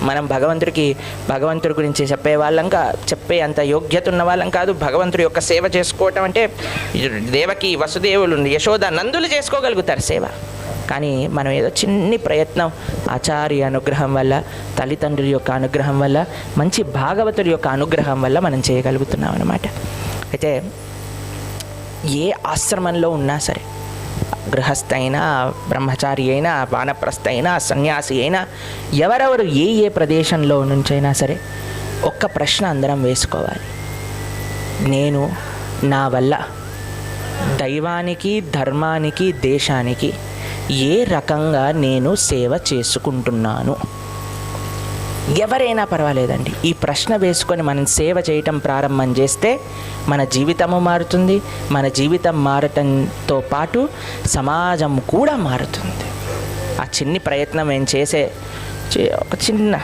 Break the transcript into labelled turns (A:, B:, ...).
A: మనం భగవంతుడి గురించి చెప్పే అంత యోగ్యత ఉన్న వాళ్ళం కాదు. భగవంతుడి యొక్క సేవ చేసుకోవటం అంటే దేవకి, వసుదేవులు, యశోద, నందులు చేసుకోగలుగుతారు సేవ. కానీ మనం ఏదో చిన్ని ప్రయత్నం ఆచార్య అనుగ్రహం వల్ల, తల్లిదండ్రుల యొక్క అనుగ్రహం వల్ల, మంచి భాగవతుడి యొక్క అనుగ్రహం వల్ల మనం చేయగలుగుతున్నాం అన్నమాట. అయితే ఏ ఆశ్రమంలో ఉన్నా సరే, గృహస్థ అయినా, బ్రహ్మచారి అయినా, వానప్రస్థ అయినా, సన్యాసి అయినా, ఎవరెవరు ఏ ప్రదేశంలో నుంచైనా సరే ఒక్క ప్రశ్న అందరం వేసుకోవాలి. నేను నా వల్ల దైవానికి, ధర్మానికి, దేశానికి ఏ రకంగా నేను సేవ చేసుకుంటున్నాను? ఎవరైనా పర్వాలేదండి. ఈ ప్రశ్న వేసుకొని మనం సేవ చేయటం ప్రారంభం చేస్తే మన జీవితము మారుతుంది. మన జీవితం మారటంతో పాటు సమాజం కూడా మారుతుంది. ఆ చిన్ని ప్రయత్నం నేను ఒక చిన్న